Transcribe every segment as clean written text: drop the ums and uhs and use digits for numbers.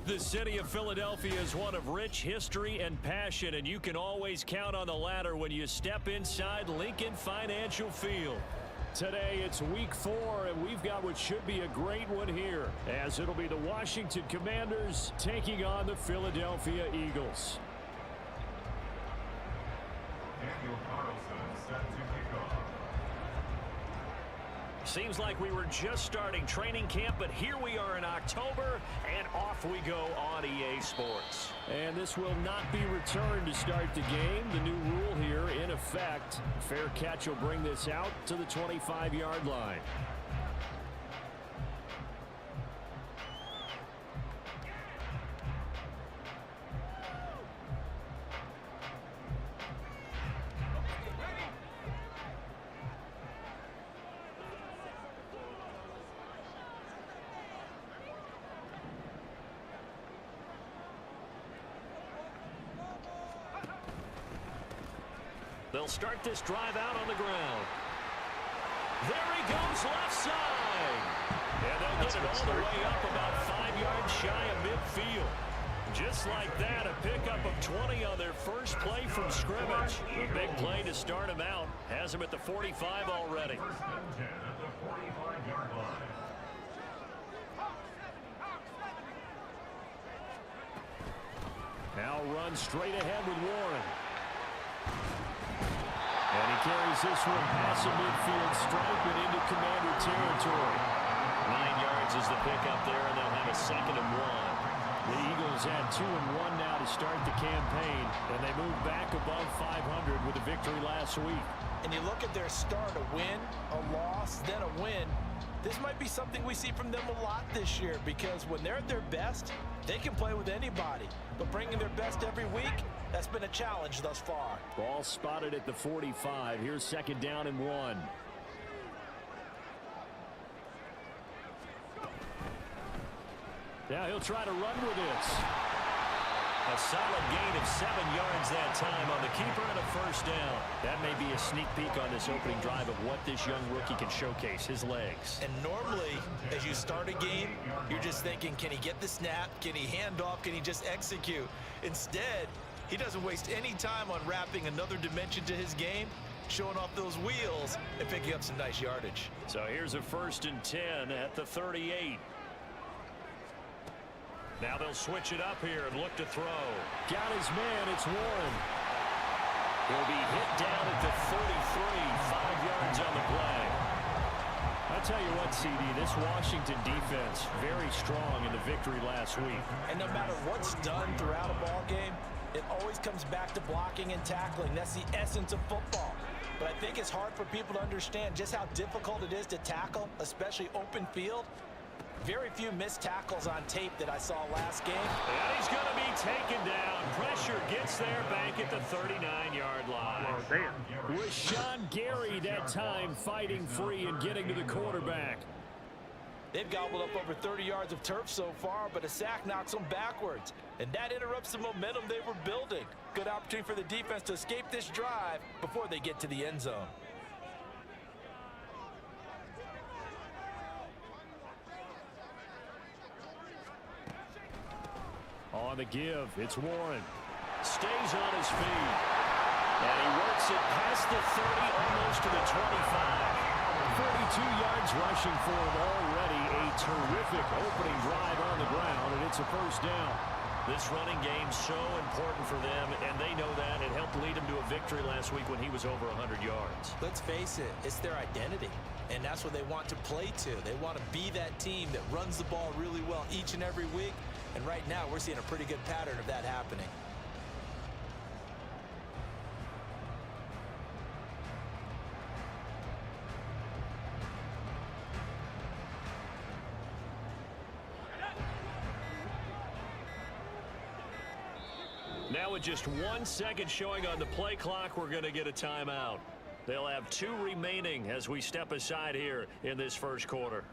The city of Philadelphia is one of rich history and passion, and you can always count on the latter when you step inside Lincoln Financial Field. Today, it's week 4, and we've got what should be a great one here, as it'll be the Washington Commanders taking on the Philadelphia Eagles. Daniel Carlson set to kick off. Seems like we were just starting training camp, but here we are in October, and off we go on EA Sports. And this will not be returned to start the game. The new rule here in effect. Fair catch will bring this out to the 25-yard line. They'll start this drive out on the ground. There he goes, left side. And they'll get it all the way up about 5 yards shy of midfield. Just like that, a pickup of 20 on their first play from scrimmage. A big play to start him out. Has him at the 45 already. First and 10 at the 45-yard line. Now run straight ahead with Warren. And he carries this one past the midfield stripe and into Commander territory. 9 yards is the pickup there, and they'll have a 2nd and 1. The Eagles had 2 and 1 now to start the campaign, and they move back above 500 with a victory last week. And you look at their start, a win, a loss, then a win. This might be something we see from them a lot this year, because when they're at their best, they can play with anybody. But bringing their best every week, that's been a challenge thus far. Ball spotted at the 45. Here's 2nd down and 1. Now he'll try to run with this. A solid gain of 7 yards that time on the keeper and a 1st down. That may be a sneak peek on this opening drive of what this young rookie can showcase, his legs. And normally, as you start a game, you're just thinking, can he get the snap? Can he hand off? Can he just execute? Instead, he doesn't waste any time on wrapping another dimension to his game, showing off those wheels and picking up some nice yardage. So here's a 1st and 10 at the 38. Now they'll switch it up here and look to throw. Got his man, it's Warren. He'll be hit down at the 33, 5 yards on the play. I'll tell you what, CD, this Washington defense, very strong in the victory last week. And no matter what's done throughout a ball game, it always comes back to blocking and tackling. That's the essence of football. But I think it's hard for people to understand just how difficult it is to tackle, especially open field. Very few missed tackles on tape that I saw last game. And he's going to be taken down. Pressure gets there back at the 39-yard line. Rashawn Gary that time fighting free and getting to the quarterback. They've gobbled up over 30 yards of turf so far, but a sack knocks them backwards. And that interrupts the momentum they were building. Good opportunity for the defense to escape this drive before they get to the end zone. On the give, it's Warren. Stays on his feet. And he works it past the 30, almost to the 25. 42 yards rushing for him already. A terrific opening drive on the ground, and it's a 1st down. This running game's so important for them, and they know that. It helped lead them to a victory last week when he was over 100 yards. Let's face it, it's their identity, and that's what they want to play to. They want to be that team that runs the ball really well each and every week, and right now we're seeing a pretty good pattern of that happening. Now with just 1 second showing on the play clock, we're going to get a timeout. They'll have 2 remaining as we step aside here in this 1st quarter.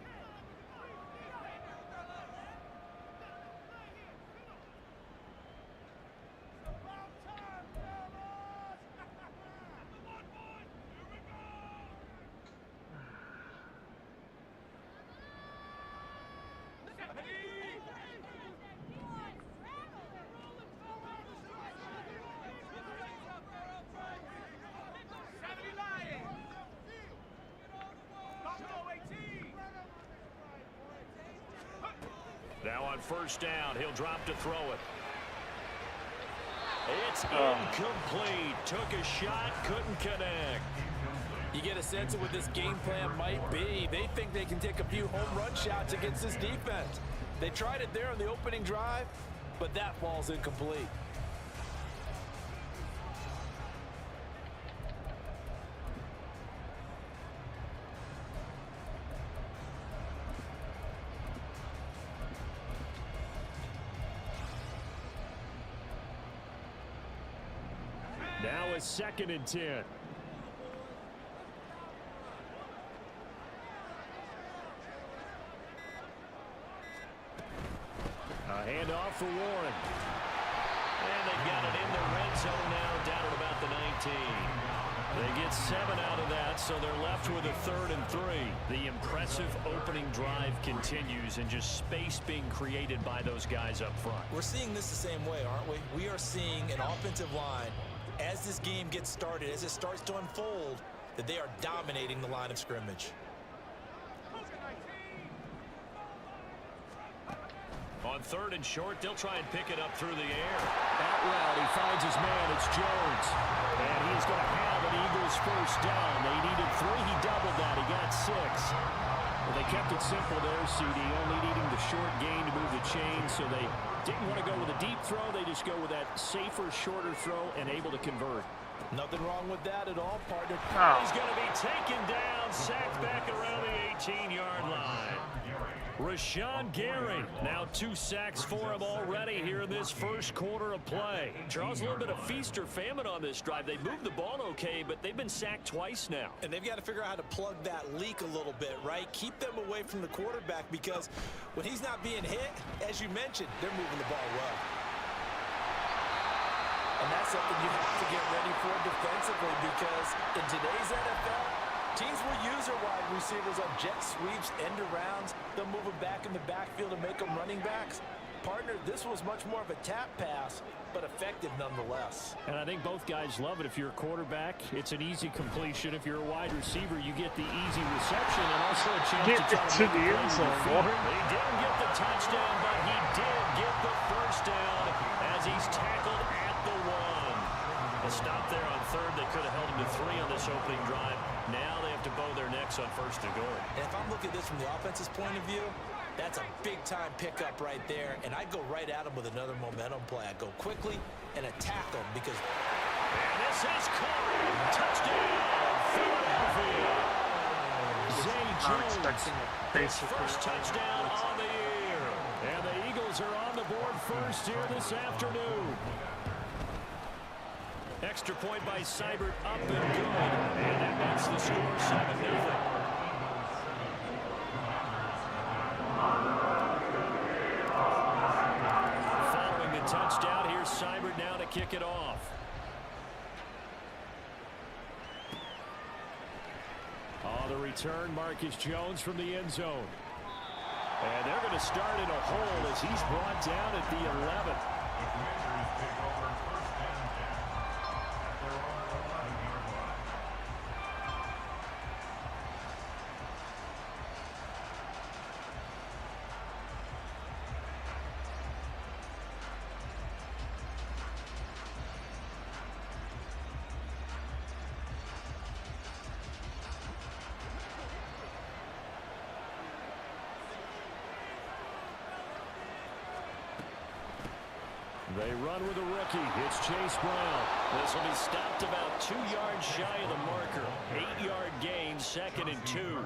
on first down. He'll drop to throw it. It's incomplete. Took a shot, couldn't connect. You get a sense of what this game plan might be. They think they can take a few home run shots against this defense. They tried it there on the opening drive, but that ball's incomplete. Now it's 2nd and 10. A handoff for Warren. And they've got it in the red zone now, down at about the 19. They get 7 out of that, so they're left with a 3rd and 3. The impressive opening drive continues, and just space being created by those guys up front. We're seeing this the same way, aren't we? We are seeing an offensive line, as this game gets started, as it starts to unfold, that they are dominating the line of scrimmage. On 3rd and short, they'll try and pick it up through the air. Out route, he finds his man. It's Jones. And he's going to have an Eagles first down. They needed 3. He doubled that. He got 6. Well, they kept it simple there, CD. Only needing the short gain to move the chain, so they didn't want to go with a deep throw. They just go with that safer, shorter throw and able to convert. Nothing wrong with that at all, partner. He's going to be taken down, sacked back around the 18-yard line. Rashawn Gary, now 2 sacks for him already here in this first quarter of play. Charles, a little bit of feast or famine on this drive. They moved the ball okay, but they've been sacked twice now. And they've got to figure out how to plug that leak a little bit, right? Keep them away from the quarterback, because when he's not being hit, as you mentioned, they're moving the ball well. And that's something you have to get ready for defensively, because in today's NFL, teams will use their wide receivers on jet sweeps, end arounds. They'll move them back in the backfield and make them running backs. Partner, this was much more of a tap pass, but effective nonetheless. And I think both guys love it. If you're a quarterback, it's an easy completion. If you're a wide receiver, you get the easy reception and also a chance to try to make a play with your feet. He didn't get the touchdown, but he did get the first down as he's tackled at the 1. A stop there on 3rd. They could have held him to 3 on this opening drive. Now they have to bow their necks on 1st and goal. And if I'm looking at this from the offense's point of view, that's a big-time pickup right there. And I go right at him with another momentum play. I go quickly and attack him because... And this is caught. Touchdown, Philadelphia. Zay Jones, his first touchdown on the year. And the Eagles are on the board first here this afternoon. Extra point by Seibert, up and good. And that makes the score 7-0. Following the touchdown, here's Seibert now to kick it off. The return, Marcus Jones from the end zone. And they're going to start in a hole as he's brought down at the 11th. They run with a rookie. It's Chase Brown. This will be stopped about 2 yards shy of the marker. 8-yard gain, 2nd and 2.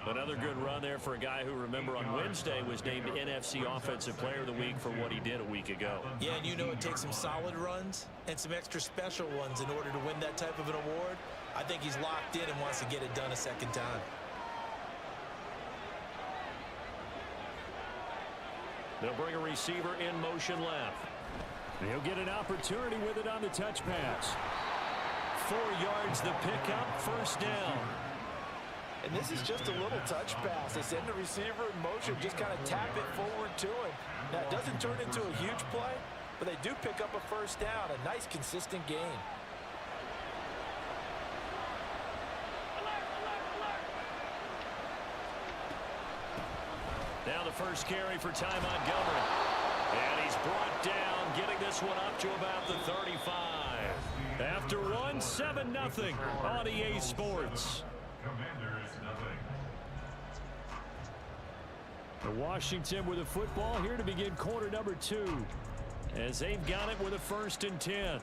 Another good run there for a guy who, remember, on Wednesday was named NFC Offensive Player of the Week for what he did a week ago. Yeah, and you know it takes some solid runs and some extra special ones in order to win that type of an award. I think he's locked in and wants to get it done a second time. They'll bring a receiver in motion left. He'll get an opportunity with it on the touch pass. 4 yards the pickup, first down. And this is just a little touch pass. They send the receiver in motion, just kind of tap it forward to him. Now, it doesn't turn into a huge play, but they do pick up a first down, a nice, consistent gain. Now the first carry for Ty Montgomery. And he's brought down, getting this one up to about the 35. After one, 7-0 on EA Sports. Commanders, nothing. The Washington with the football here to begin quarter number 2. As they've got it with a 1st and 10.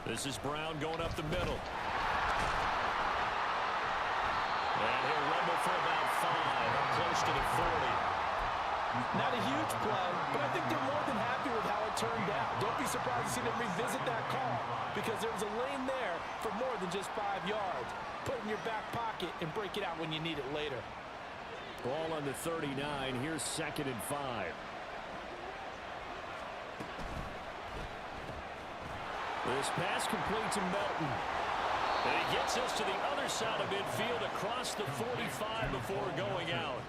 This is Brown going up the middle. And he'll rumble for about 5, up close to the 40. Not a huge play, but I think they're more than happy with how it turned out. Don't be surprised to see them revisit that call because there was a lane there for more than just 5 yards. Put it in your back pocket and break it out when you need it later. Ball on the 39. Here's 2nd and 5. This pass complete to Melton. And he gets us to the other side of midfield across the 45 before going out.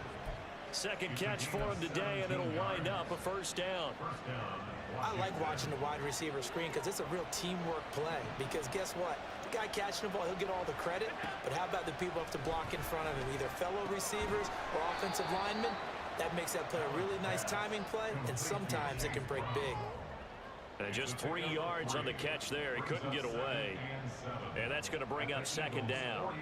Second catch for him today, and it'll wind up a 1st down. I like watching the wide receiver screen because it's a real teamwork play. Because guess what? The guy catching the ball, he'll get all the credit. But how about the people up to block in front of him, either fellow receivers or offensive linemen? That makes that play a really nice timing play, and sometimes it can break big. And just 3 yards on the catch there. He couldn't get away. And that's going to bring up 2nd down.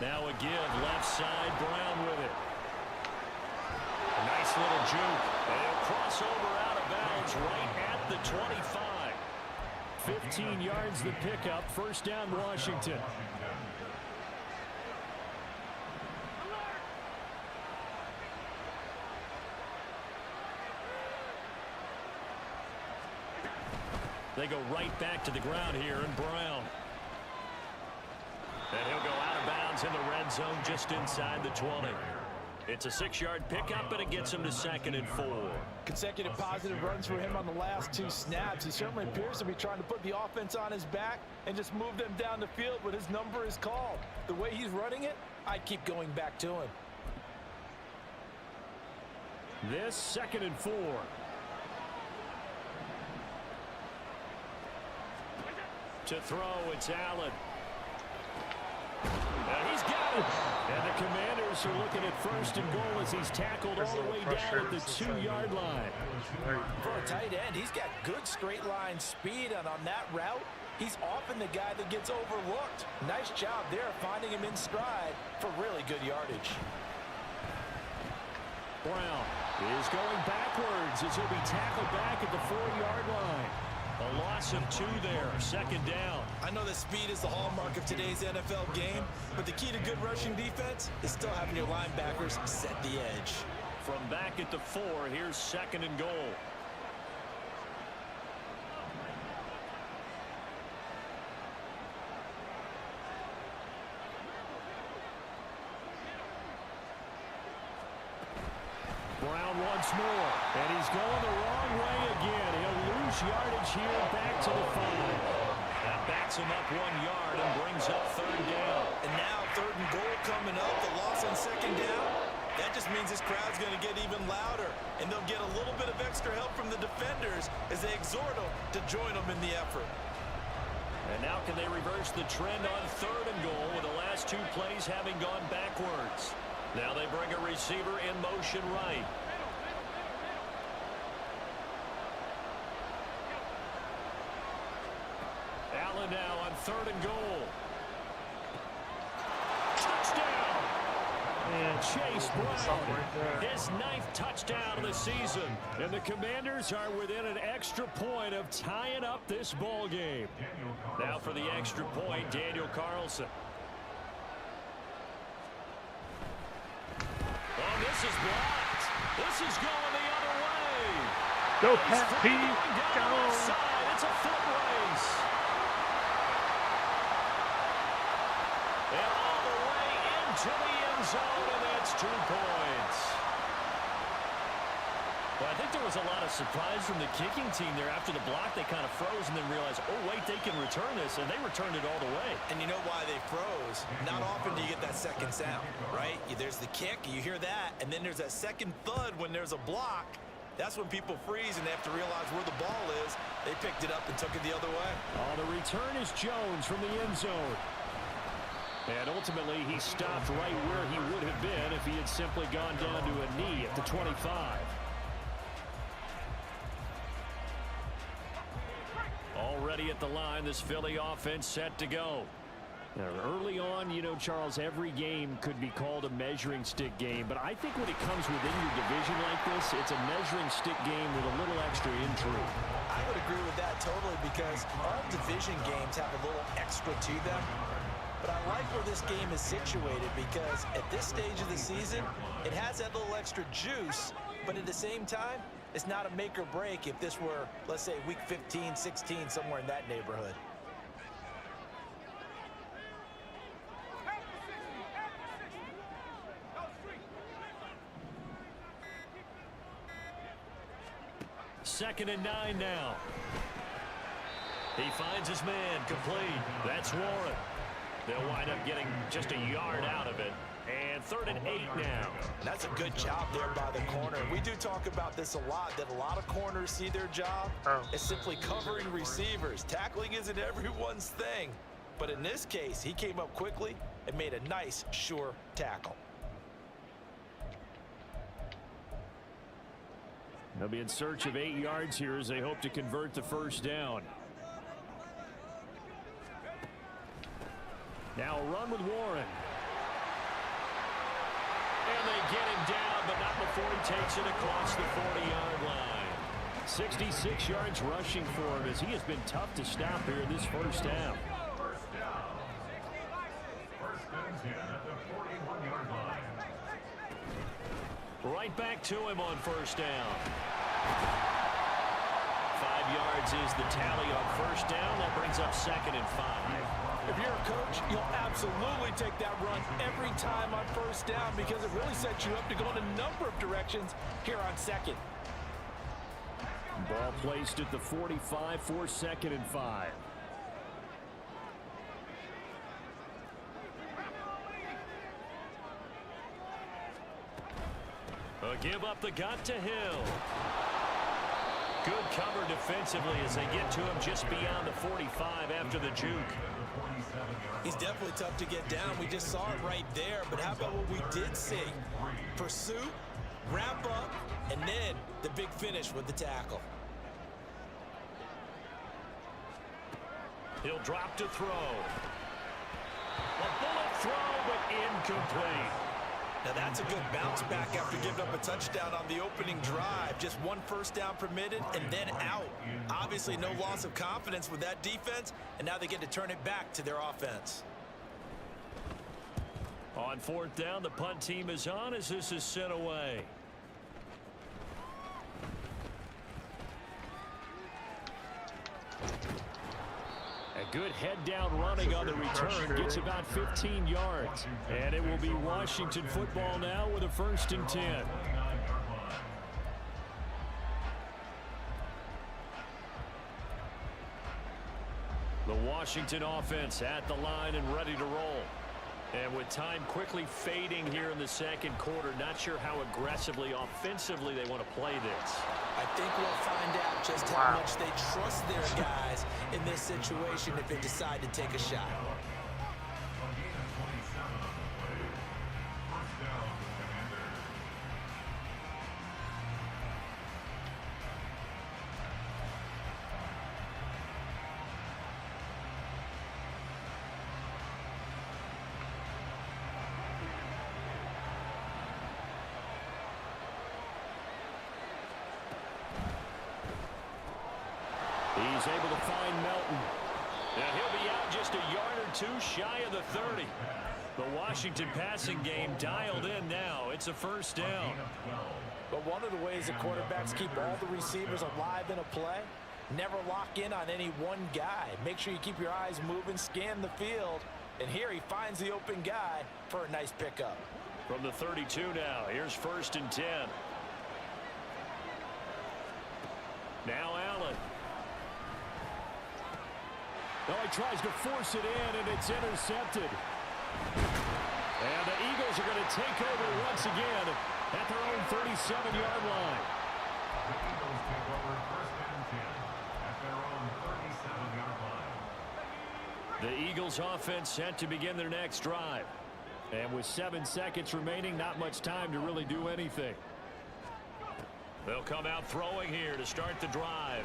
Now a give, left side, Brown with it. A nice little juke. And he'll cross over out of bounds right at the 25. 15 yards the pickup, 1st down Washington. They go right back to the ground here, and Brown. And he'll go out of bounds in the red zone just inside the 20. It's a 6-yard pickup, and it gets him to 2nd and 4. Consecutive positive runs for him on the last 2 snaps. He certainly appears to be trying to put the offense on his back and just move them down the field when his number is called. The way he's running it, I'd keep going back to him. This 2nd and 4. To throw, it's Allen. And he's got it. And the Commanders are looking at 1st and goal as he's tackled all the way down at the 2-yard line. For a tight end, he's got good straight line speed, and on that route, he's often the guy that gets overlooked. Nice job there finding him in stride for really good yardage. Brown is going backwards as he'll be tackled back at the 4-yard line. A loss of 2 there, 2nd down. I know that speed is the hallmark of today's NFL game, but the key to good rushing defense is still having your linebackers set the edge. From back at the 4, here's 2nd and goal. Brown once more, and he's going the wrong way again. He'll lose yardage here back to the 5. That backs him up 1 yard and brings up 3rd down. And now 3rd and goal coming up, the loss on 2nd down. That just means this crowd's going to get even louder, and they'll get a little bit of extra help from the defenders as they exhort them to join them in the effort. And now can they reverse the trend on 3rd and goal with the last 2 plays having gone backwards? Now they bring a receiver in motion right. Allen now on 3rd and goal. Touchdown! And Chase Brown, his 9th touchdown of the season. And the Commanders are within an extra point of tying up this ball game. Now for the extra point, Daniel Carlson. Oh, this is blocked. This is going the other way. Go, Pat P. Go. It's a foot race. And all the to the end zone, and that's 2 points. Well, I think there was a lot of surprise from the kicking team there. After the block, they kind of froze and then realized, oh, wait, they can return this, and they returned it all the way. And you know why they froze? Not often do you get that second sound, right? There's the kick, you hear that, and then there's that second thud when there's a block. That's when people freeze and they have to realize where the ball is. They picked it up and took it the other way. Oh, the return is Jones from the end zone. And ultimately, he stopped right where he would have been if he had simply gone down to a knee at the 25. Already at the line, this Philly offense set to go. Now, early on, you know, Charles, every game could be called a measuring stick game, but I think when it comes within your division like this, it's a measuring stick game with a little extra intrigue. I would agree with that totally, because all division games have a little extra to them. But I like where this game is situated, because at this stage of the season, it has that little extra juice, but at the same time, it's not a make or break if this were, let's say, week 15, 16, somewhere in that neighborhood. Second and 9 now. He finds his man, complete. That's Warren. They'll wind up getting just a yard out of it. And 3rd and 8 now. That's a good job there by the corner. We do talk about this a lot, that a lot of corners see their job as simply covering receivers. Tackling isn't everyone's thing. But in this case, he came up quickly and made a nice, sure tackle. They'll be in search of 8 yards here as they hope to convert the first down. Now a run with Warren. And they get him down, but not before he takes it across the 40-yard line. 66 yards rushing for him as he has been tough to stop here in this first half. First down. First and 10 at the 41-yard line. Right back to him on first down. 5 yards is the tally on first down. That brings up 2nd and 5. If you're a coach, you'll absolutely take that run every time on first down, because it really sets you up to go in a number of directions here on second. Ball placed at the 45 for 2nd and 5. A give up the gut to Hill. Good cover defensively as they get to him just beyond the 45 after the juke. He's definitely tough to get down. We just saw it right there. But how about what we did see? Pursuit, wrap up, and then the big finish with the tackle. He'll drop to throw. A bullet throw, but incomplete. Now that's a good bounce back after giving up a touchdown on the opening drive. Just 1 first down permitted and then out. Obviously no loss of confidence with that defense, and now they get to turn it back to their offense. On 4th down, the punt team is on as this is sent away. A good head down running on the return, gets about 15 yards. And it will be Washington football now with a 1st and 10. The Washington offense at the line and ready to roll. And with time quickly fading here in the second quarter, not sure how aggressively, offensively they want to play this. I think we'll find out just how much they trust their guys in this situation if they decide to take a shot. He's able to find Melton. Now he'll be out just a yard or 2 shy of the 30. The Washington passing game dialed in now. It's a 1st down. But one of the ways the quarterbacks keep all the receivers alive in a play, never lock in on any one guy. Make sure you keep your eyes moving, scan the field, And here he finds the open guy for a nice pickup. From the 32 now, here's 1st and 10. Now Allen. Oh, he tries to force it in, and it's intercepted. And the Eagles are going to take over once again at their own 37-yard line. The Eagles take over 1st and 10 at their own 37-yard line. The Eagles offense set to begin their next drive. And with 7 seconds remaining, not much time to really do anything. They'll come out throwing here to start the drive.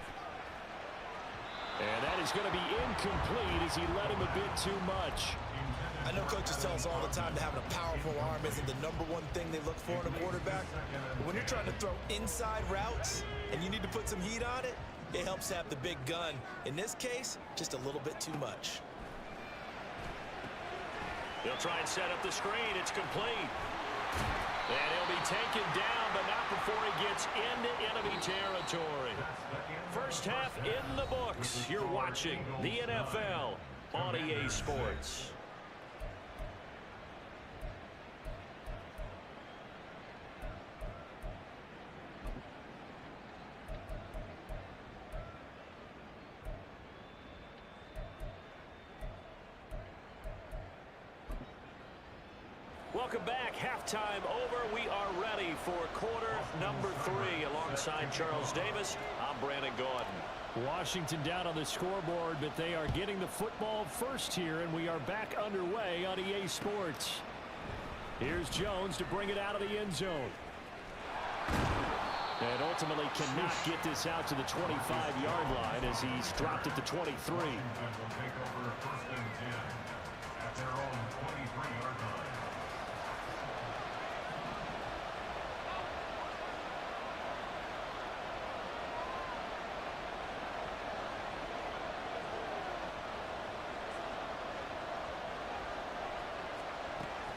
And that is going to be incomplete as he led him a bit too much. I know coaches tell us all the time that having a powerful arm isn't the #1 thing they look for in a quarterback. But when you're trying to throw inside routes and you need to put some heat on it, it helps have the big gun. In this case, just a little bit too much. He'll try and set up the screen. It's complete. And he'll be taken down, but not before he gets into enemy territory. First half in the books. You're watching the NFL on EA Sports. Welcome back. Halftime over. We are ready for quarter number 3. Alongside Charles Davis, I'm Brandon Gordon. Washington down on the scoreboard, but they are getting the football first here, and we are back underway on EA Sports. Here's Jones to bring it out of the end zone. And ultimately cannot get this out to the 25-yard line as he's dropped it to 23. Washington will take over 1st and 10 at their own 23-yard line.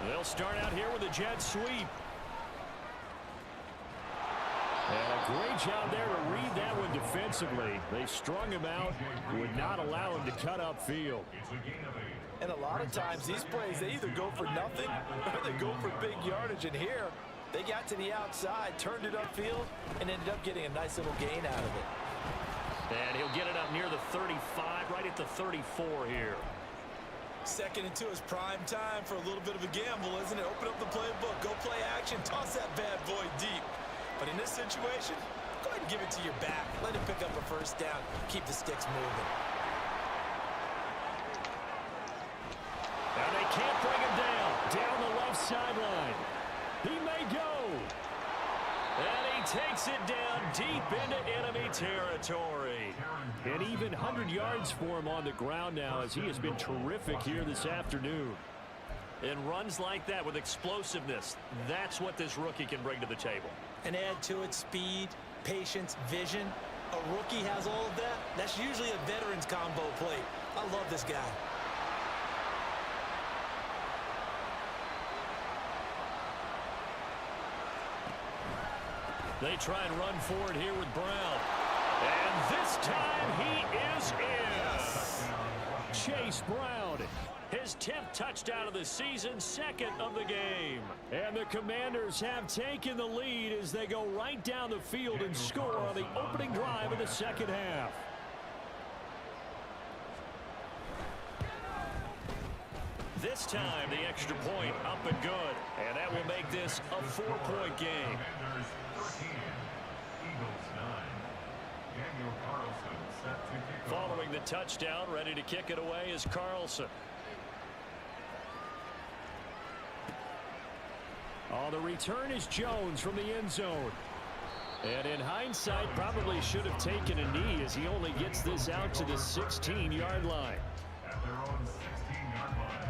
They'll start out here with a jet sweep. And a great job there to read that one defensively. They strung him out, would not allow him to cut upfield. It's a gain of 8. And a lot of times these plays, they either go for nothing or they go for big yardage. And here, they got to the outside, turned it upfield, and ended up getting a nice little gain out of it. And he'll get it up near the 35, right at the 34 here. 2nd and 2 is prime time for a little bit of a gamble, isn't it? Open up the playbook, go play action, toss that bad boy deep. But in this situation, go ahead and give it to your back. Let him pick up a 1st down. Keep the sticks moving. And they can't bring him down the left sideline. He may go. And he takes it down deep into enemy territory. And even 100 yards for him on the ground now as he has been terrific here this afternoon. And runs like that with explosiveness, that's what this rookie can bring to the table. And add to it speed, patience, vision. A rookie has all of that. That's usually a veteran's combo plate. I love this guy. They try and run forward here with Brown. And this time he is in. Chase Brown. His 10th touchdown of the season, 2nd of the game. And the Commanders have taken the lead as they go right down the field and score on the opening drive of the 2nd half. This time, the extra point up and good. And that will make this a 4-point game. Commanders 13, Eagles 9. Daniel Carlson set to kick off. Following the touchdown, ready to kick it away is Carlson. Oh, the return is Jones from the end zone. And in hindsight, probably should have taken a knee as he only gets this out to the 16-yard line. At their own 16-yard line.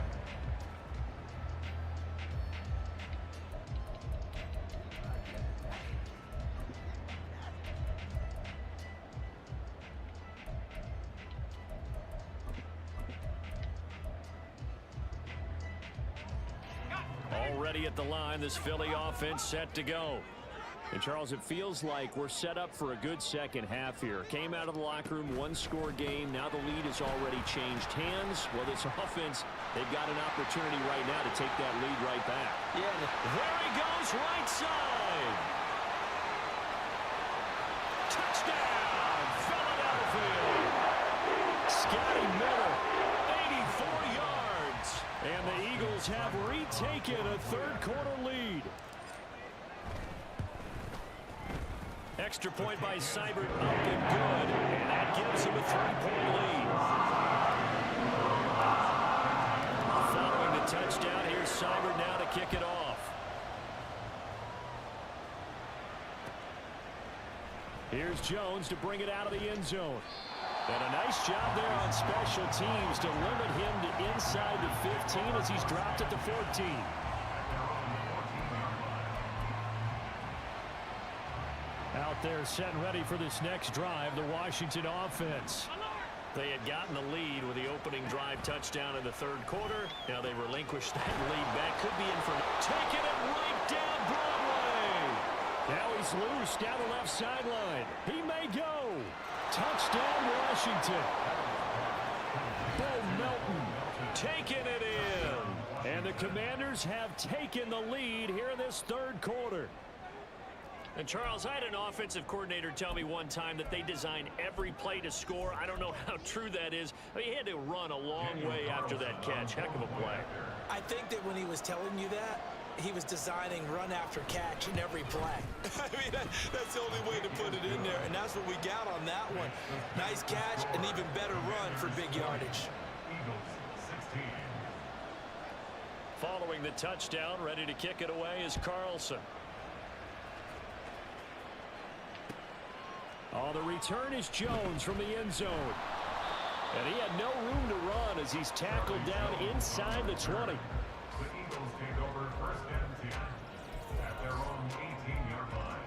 Already at the line, this Philly offense set to go. And, Charles, it feels like we're set up for a good second half here. Came out of the locker room, one-score game. Now the lead has already changed hands. Well, this offense, they've got an opportunity right now to take that lead right back. Yeah, there he goes, right side. Touchdown, Philadelphia. Scotty Miller, 84 yards. And the Eagles have retaken a third-quarter lead. Extra point by Seibert, up and good, and that gives him a 3-point lead. Following the touchdown, here's Seibert now to kick it off. Here's Jones to bring it out of the end zone. And a nice job there on special teams to limit him to inside the 15 as he's dropped at the 14. Out there set and ready for this next drive, the Washington offense. They had gotten the lead with the opening drive touchdown in the third quarter. Now they relinquished that lead back. Could be in for taking it right down Broadway. Now he's loose down the left sideline. He may go. Touchdown Washington. Bo Melton taking it in. And the Commanders have taken the lead here in this third quarter. And, Charles, I had an offensive coordinator tell me one time that they design every play to score. I don't know how true that is. I mean, he had to run a long way after that catch. Heck of a play. I think that when he was telling you that, he was designing run after catch in every play. I mean, that's the only way to put it in there, and that's what we got on that one. Nice catch, an even better run for big yardage. Eagles 16. Following the touchdown, ready to kick it away is Carlson. Oh, the return is Jones from the end zone. And he had no room to run as he's tackled down inside the 20. The Eagles take over first and 10 at their own 18-yard line.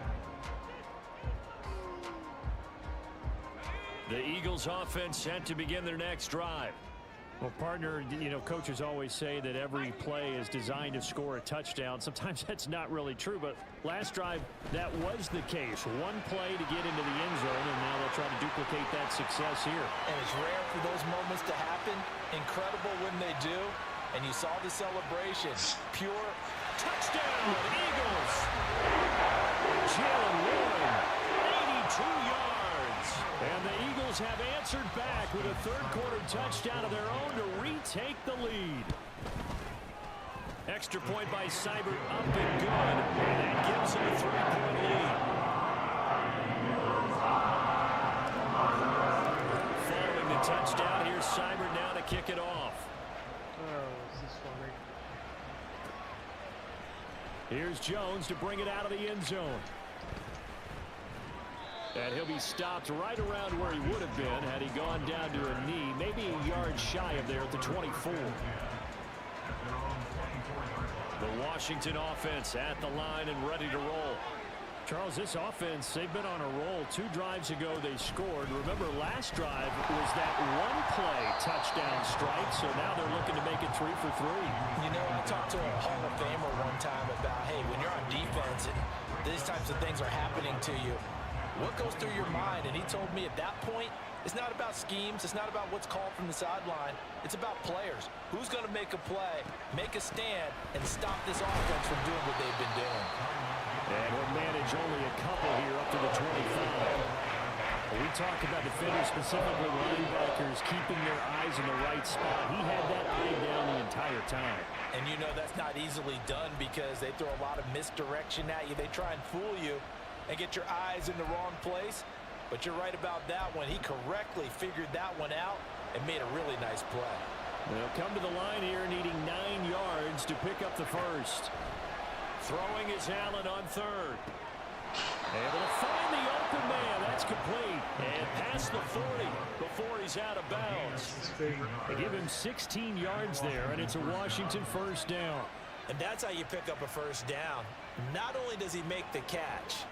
The Eagles offense set to begin their next drive. Well, partner, you know, coaches always say that every play is designed to score a touchdown. Sometimes that's not really true, but last drive, that was the case. One play to get into the end zone, and now they'll try to duplicate that success here. And it's rare for those moments to happen. Incredible when they do. And you saw the celebration. Pure touchdown, Eagles. Jalen Warren, 82 yards. And the Eagles have answered back with a third-quarter touchdown of their own to retake the lead. Extra point by Seibert, up and good. And that gives them a 3-point lead. Following the touchdown, here's Seibert now to kick it off. Here's Jones to bring it out of the end zone. And he'll be stopped right around where he would have been had he gone down to a knee, maybe a yard shy of there at the 24. The Washington offense at the line and ready to roll. Charles, this offense, they've been on a roll. 2 drives ago they scored. Remember, last drive was that one-play touchdown strike, so now they're looking to make it 3 for 3. You know, I talked to a Hall of Famer one time about, hey, when you're on defense and these types of things are happening to you, what goes through your mind? And he told me at that point, it's not about schemes. It's not about what's called from the sideline. It's about players. Who's going to make a play, make a stand, and stop this offense from doing what they've been doing. And he'll manage only a couple here up to the 25. We talked about defenders, specifically linebackers, keeping their eyes in the right spot. He had that eye down the entire time. And you know that's not easily done because they throw a lot of misdirection at you. They try and fool you and get your eyes in the wrong place. But you're right about that one. He correctly figured that one out and made a really nice play. They'll come to the line here needing 9 yards to pick up the first. Throwing is Allen on third. Able to find the open man. That's complete. And past the 40 before he's out of bounds. They give him 16 yards there, and it's a Washington first down. And that's how you pick up a first down. Not only does he make the catch,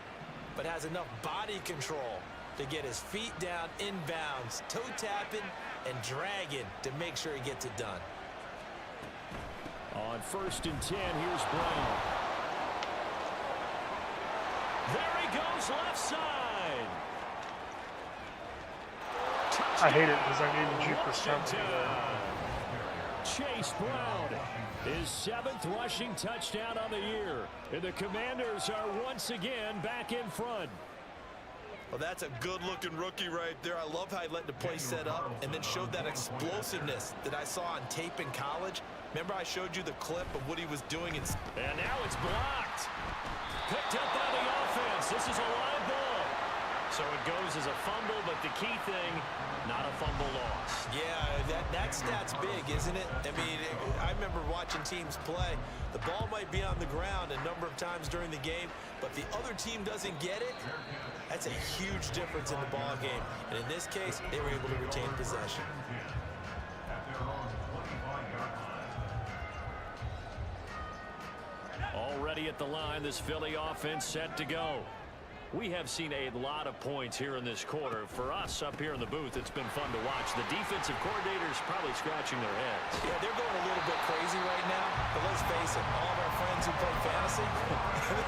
but has enough body control to get his feet down inbounds, toe tapping and dragging to make sure he gets it done. On 1st and 10, here's Brown. There he goes left side. I hate it because I need the G%. Chase Brown, his 7th rushing touchdown on the year. And the Commanders are once again back in front. Well, that's a good-looking rookie right there. I love how he let the play set up and then showed that explosiveness that I saw on tape in college. Remember I showed you the clip of what he was doing? And now it's blocked. Picked up by the offense. This is a live ball. So it goes as a fumble, but the key thing, not a fumble loss. Yeah, that stat's big, isn't it? I mean, I remember watching teams play. The ball might be on the ground a number of times during the game, but the other team doesn't get it. That's a huge difference in the ball game. And in this case, they were able to retain possession. Already at the line, this Philly offense set to go. We have seen a lot of points here in this quarter. For us up here in the booth, it's been fun to watch. The defensive coordinators probably scratching their heads. Yeah, they're going a little bit crazy right now. But let's face it, all of our friends who play fantasy,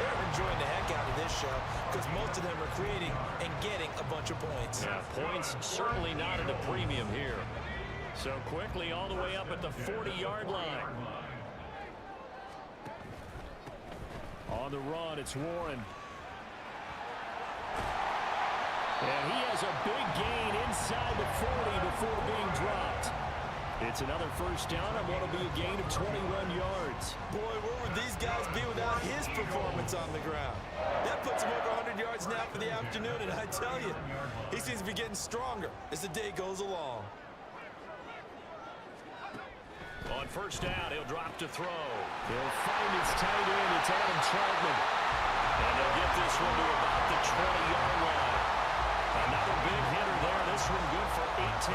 they're enjoying the heck out of this show because most of them are creating and getting a bunch of points. Yeah, points certainly not at a premium here. So quickly all the way up at the 40-yard line. On the run, it's Warren. And he has a big gain inside the 40 before being dropped. It's another first down on what will be a gain of 21 yards. Boy, where would these guys be without his performance on the ground? That puts him over 100 yards now for the afternoon, and I tell you, he seems to be getting stronger as the day goes along. On first down, he'll drop to throw. He'll find his tight end. It's Adam Troutman. And they'll get this one to about the 20-yard line. Another big hitter there. This one good for 18.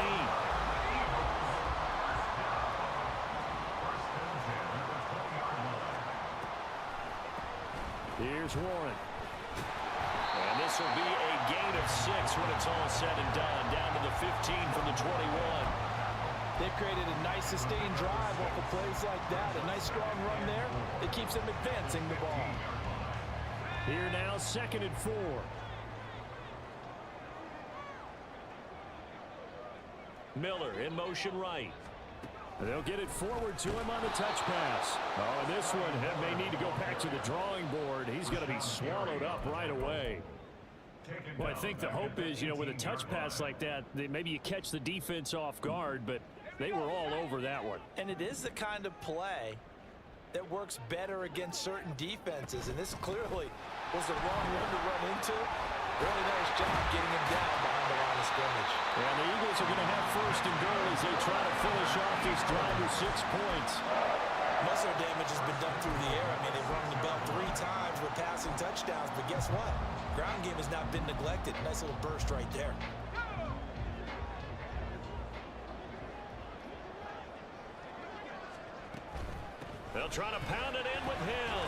Here's Warren. And this will be a gain of 6 when it's all said and done. Down to the 15 from the 21. They've created a nice sustained drive off of plays like that. A nice strong run there. It keeps them advancing the ball. Here now, 2nd and 4. Miller in motion right. They'll get it forward to him on the touch pass. Oh, and this one may need to go back to the drawing board. He's going to be swallowed up right away. Well, I think the hope is, with a touch pass like that, maybe you catch the defense off guard, but they were all over that one. And it is the kind of play that works better against certain defenses, and this clearly was the wrong one to run into. Really nice job getting him down behind the line of scrimmage. And the Eagles are going to have 1st and goal as they try to finish off this drive with 6 points. Most of their damage has been done through the air. I mean, they've rung the bell 3 times with passing touchdowns, but guess what? Ground game has not been neglected. Nice little burst right there. They'll try to pound it in with Hill.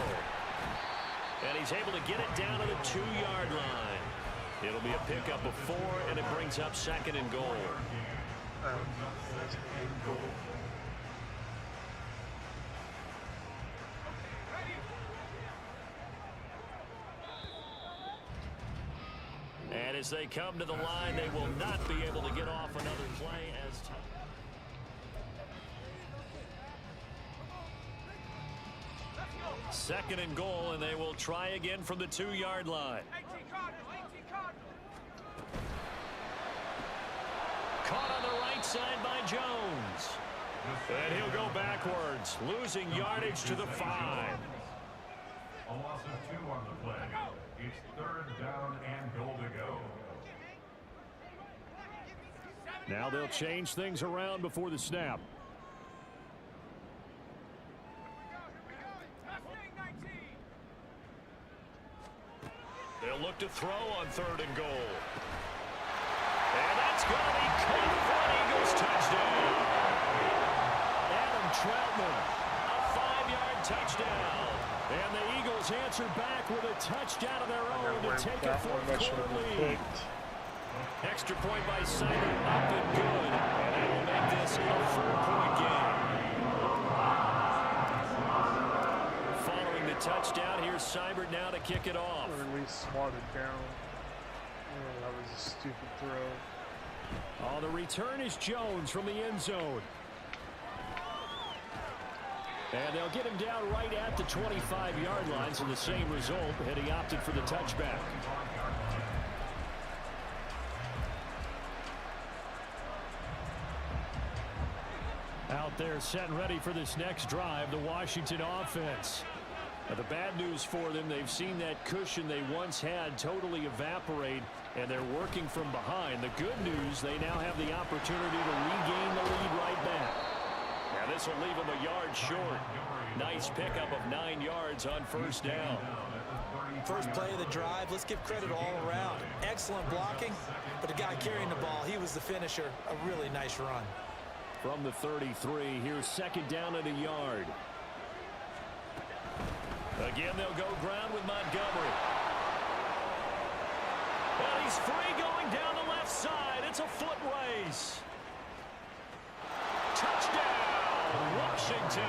And he's able to get it down to the 2-yard line. It'll be a pickup of 4, and it brings up 2nd and goal. And as they come to the line, they will not be able to get off another play as time. Second and goal, and they will try again from the 2-yard line. Caught on the right side by Jones. And he'll go backwards, losing yardage to the 5. A loss of 2 on the play. It's 3rd down and goal to go. Now they'll change things around before the snap. They'll look to throw on 3rd and goal. And that's going to be caught for an Eagles touchdown. Adam Troutman, a 5-yard touchdown. And the Eagles answer back with a touchdown of their own to take a 4th-quarter lead. Extra point by Simon, up and good. And that will make this a 4-point game. Following the touchdown. Here's Seibert now to kick it off. Or at least swatted down. Oh, that was a stupid throw. Oh, the return is Jones from the end zone. And they'll get him down right at the 25-yard line, so the same result, and he opted for the touchback. Out there set and ready for this next drive, the Washington offense. Now, the bad news for them, they've seen that cushion they once had totally evaporate, and they're working from behind. The good news, they now have the opportunity to regain the lead right back. Now this will leave them a yard short. Nice pickup of 9 yards on first down. First play of the drive, let's give credit all around. Excellent blocking, but the guy carrying the ball, he was the finisher. A really nice run. From the 33, here's second down at a yard. Again, they'll go ground with Montgomery. And he's free going down the left side. It's a foot race. Touchdown, Washington.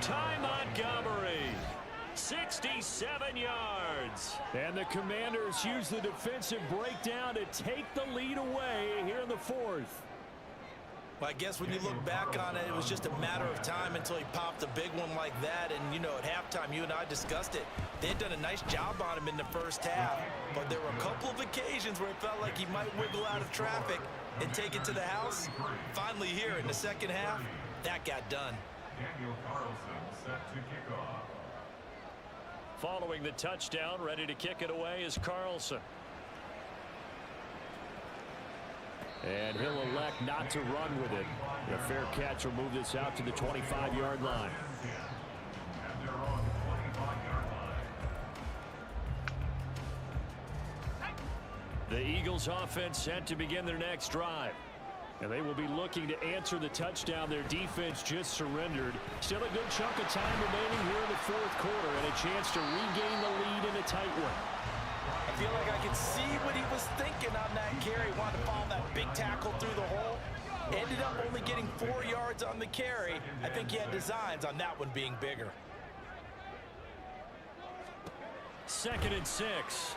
Ty Montgomery, 67 yards. And the Commanders use the defensive breakdown to take the lead away here in the fourth. Well, I guess when you look back on it, it was just a matter of time until he popped a big one like that. And, you know, at halftime, you and I discussed it. They had done a nice job on him in the first half. But there were a couple of occasions where it felt like he might wiggle out of traffic and take it to the house. Finally here in the second half, that got done. Daniel Carlson set to kick off. Following the touchdown, ready to kick it away is Carlson. And he'll elect not to run with it. The fair catch will move this out to the 25-yard line. And they're on the 25-yard line. The Eagles offense set to begin their next drive. And they will be looking to answer the touchdown their defense just surrendered. Still a good chunk of time remaining here in the fourth quarter and a chance to regain the lead in a tight one. I feel like I could see what he was thinking on that carry. Wanted to follow that big tackle through the hole. Ended up only getting 4 yards on the carry. I think he had designs on that one being bigger. 2nd and 6.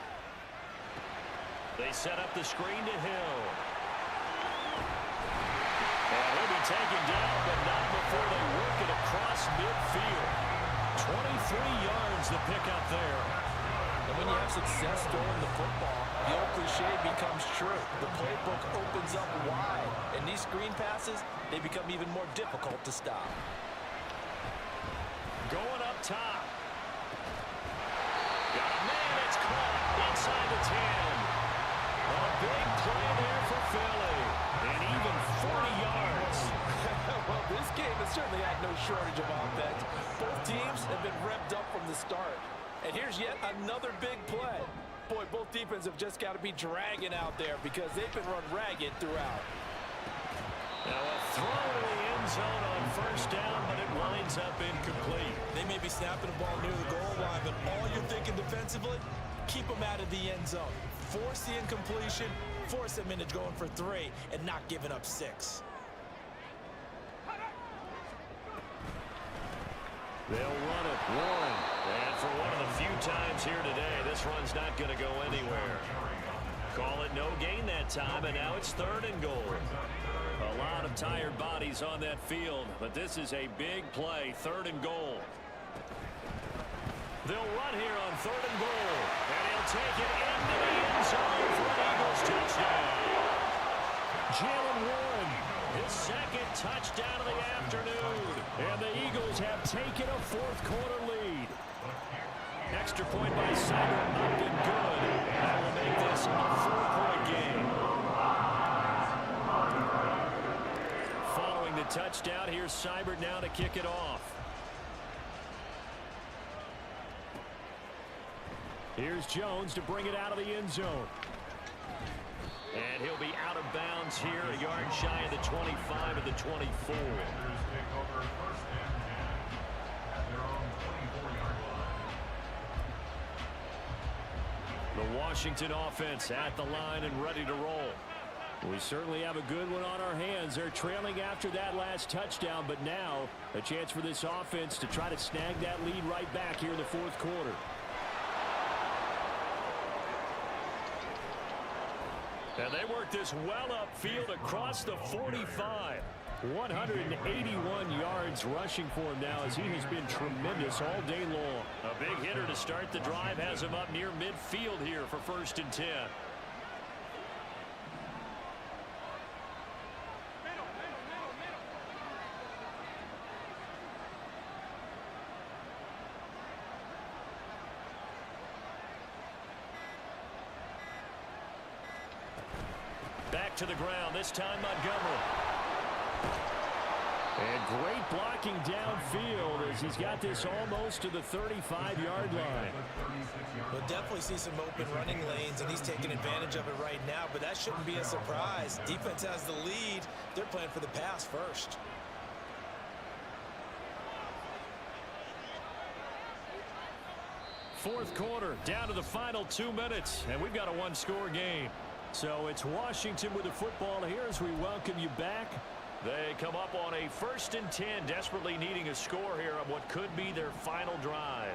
They set up the screen to Hill. And he'll be taken down, but not before they work it across midfield. 23 yards the pickup there. And when you have success throwing the football, the old cliche becomes true. The playbook opens up wide, and these screen passes, they become even more difficult to stop. Going up top. Got a man, it's caught inside the 10. A big play there for Philly. And even 40 yards. Well, this game has certainly had no shortage of offense. Both teams have been revved up from the start. And here's yet another big play. Boy, both defenses have just got to be dragging out there because they've been run ragged throughout. Now a throw to the end zone on first down, but it winds up incomplete. They may be snapping the ball near the goal line, but all you're thinking defensively, keep them out of the end zone. Force the incompletion, force them into going for 3, and not giving up 6. They'll run it 1. And for one of the few times here today, this run's not going to go anywhere. Call it no gain that time, and now it's 3rd and goal. A lot of tired bodies on that field, but this is a big play, 3rd and goal. They'll run here on 3rd and goal, and he'll take it into the end zone for an Eagles touchdown. Jalen Warren, his 2nd touchdown of the afternoon, and the Eagles have taken a fourth-quarter lead. Extra point by Seibert, up and good. That will make this a 4-point game. Following the touchdown, here's Seibert now to kick it off. Here's Jones to bring it out of the end zone. And he'll be out of bounds here, a yard shy of the 25 of the 24. The Washington offense at the line and ready to roll. We certainly have a good one on our hands. They're trailing after that last touchdown, but now a chance for this offense to try to snag that lead right back here in the fourth quarter. And they work this well upfield across the 45. 181 yards rushing for him now as he has been tremendous all day long. A big hitter to start the drive has him up near midfield here for 1st and 10. Back to the ground, this time Montgomery. And great blocking downfield as he's got this almost to the 35-yard line. We'll definitely see some open running lanes, and he's taking advantage of it right now, but that shouldn't be a surprise. Defense has the lead. They're playing for the pass first. Fourth quarter, down to the final 2 minutes, and we've got a one-score game. So it's Washington with the football here as we welcome you back. They come up on a 1st and 10, desperately needing a score here on what could be their final drive.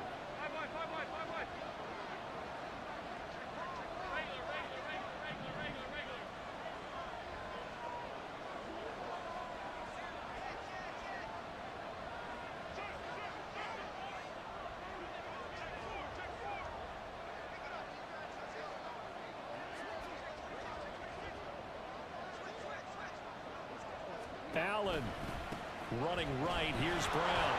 Allen running right. Here's Brown.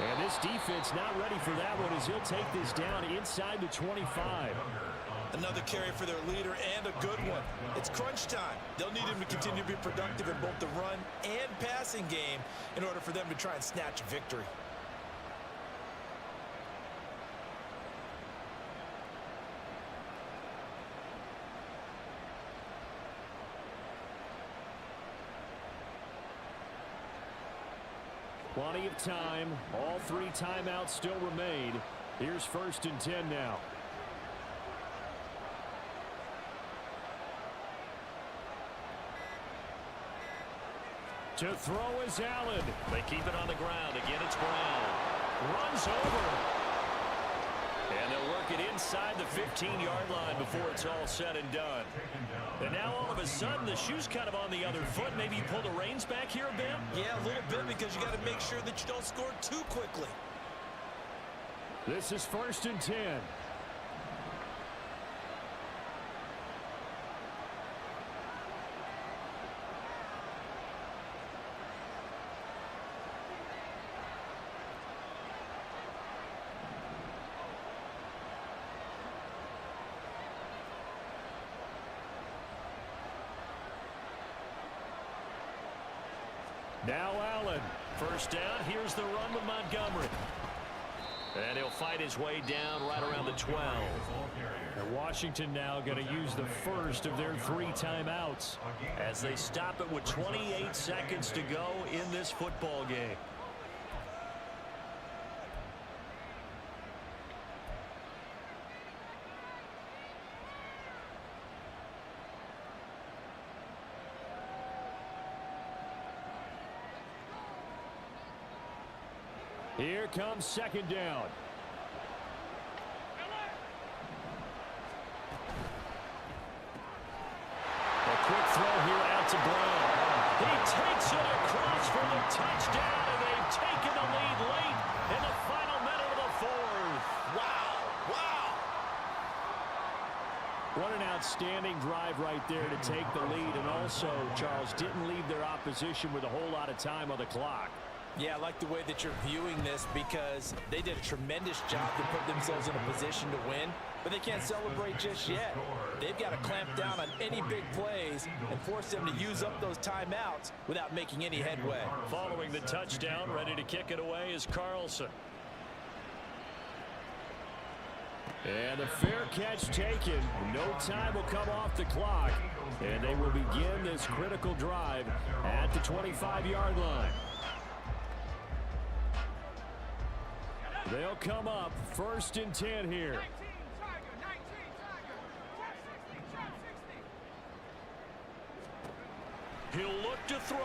And this defense not ready for that one as he'll take this down inside the 25. Another carry for their leader and a good one. It's crunch time. They'll need him to continue to be productive in both the run and passing game in order for them to try and snatch victory. Plenty of time. All 3 timeouts still remain. Here's 1st and 10 now. To throw is Allen. They keep it on the ground. Again, it's Brown. Runs over. And they'll work it inside the 15-yard line before it's all said and done. And now all of a sudden the shoe's kind of on the other foot. Maybe you pull the reins back here a bit? Yeah, a little bit because you got to make sure that you don't score too quickly. This is 1st and 10. Now Allen. 1st down. Here's the run with Montgomery. And he'll fight his way down right around the 12. And Washington now going to use the first of their 3 timeouts as they stop it with 28 seconds to go in this football game. Here comes 2nd down. A quick throw here out to Brown. He takes it across for the touchdown, and they've taken the lead late in the final minute of the 4th. Wow, wow. What an outstanding drive right there to take the lead, and also, Charles, didn't leave their opposition with a whole lot of time on the clock. Yeah, I like the way that you're viewing this because they did a tremendous job to put themselves in a position to win, but they can't celebrate just yet. They've got to clamp down on any big plays and force them to use up those timeouts without making any headway. Following the touchdown, ready to kick it away is Carlson. And the fair catch taken. No time will come off the clock, and they will begin this critical drive at the 25-yard line. They'll come up 1st and 10 here. He'll look to throw.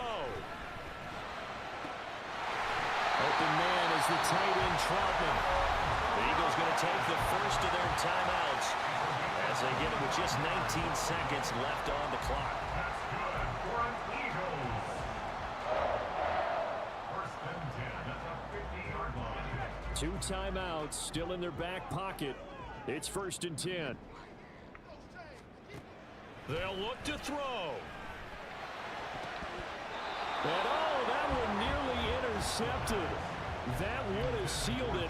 Open man is the tight end, Troutman. The Eagles going to take the first of their timeouts as they get it with just 19 seconds left on the clock. That's good for an Eagles. First and 10 at the 50-yard line. 2 timeouts still in their back pocket. It's first and 10. They'll look to throw. And that one nearly intercepted. That would have sealed it.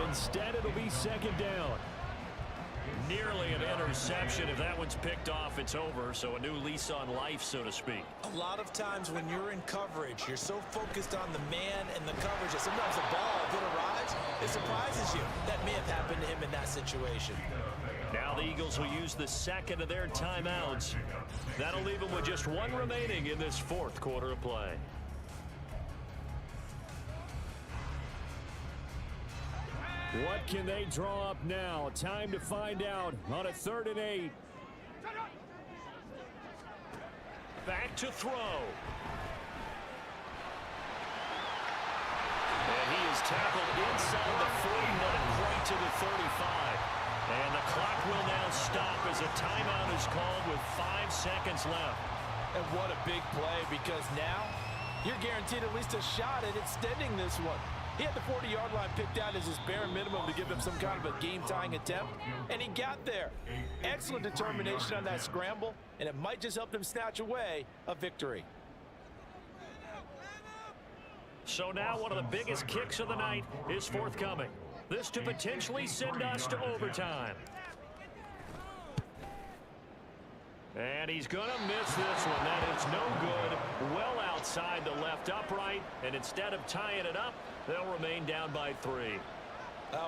Instead, it'll be second down. Nearly an interception. If that one's picked off, it's over. So a new lease on life, so to speak. A lot of times when you're in coverage, you're so focused on the man and the coverage that sometimes the ball, if it arrives, it surprises you. That may have happened to him in that situation. Now the Eagles will use the second of their timeouts. That'll leave them with just 1 remaining in this 4th quarter of play. What can they draw up now? Time to find out on a 3rd and 8. Back to throw. And he is tackled inside the 40, right to the 35. And the clock will now stop as a timeout is called with 5 seconds left. And what a big play, because now you're guaranteed at least a shot at extending this one. He had the 40-yard line picked out as his bare minimum to give him some kind of a game-tying attempt, and he got there. Excellent determination on that scramble, and it might just help them snatch away a victory. So now one of the biggest kicks of the night is forthcoming. This to potentially send us to overtime. And he's going to miss this one. That is no good. Well outside the left upright. And instead of tying it up, they'll remain down by 3.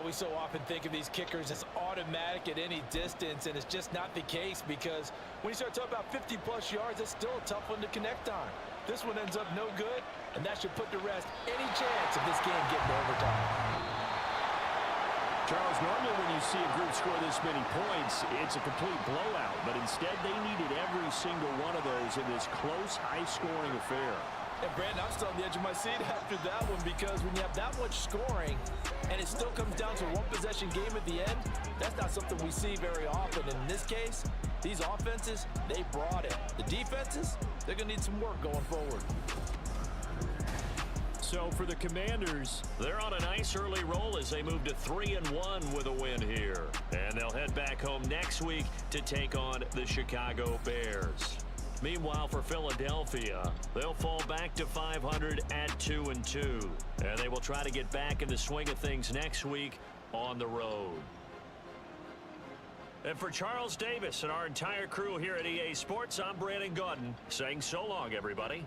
We so often think of these kickers as automatic at any distance, and it's just not the case, because when you start talking about 50-plus yards, it's still a tough one to connect on. This one ends up no good, and that should put to rest any chance of this game getting to overtime. Charles, normally when you see a group score this many points, it's a complete blowout. But instead, they needed every single one of those in this close, high-scoring affair. And Brandon, I'm still on the edge of my seat after that one, because when you have that much scoring and it still comes down to a one-possession game at the end, that's not something we see very often. And in this case, these offenses, they brought it. The defenses, they're going to need some work going forward. So for the Commanders, they're on a nice early roll as they move to 3-1 with a win here. And they'll head back home next week to take on the Chicago Bears. Meanwhile, for Philadelphia, they'll fall back to 500 at 2-2. And they will try to get back in the swing of things next week on the road. And for Charles Davis and our entire crew here at EA Sports, I'm Brandon Gaudin saying so long, everybody.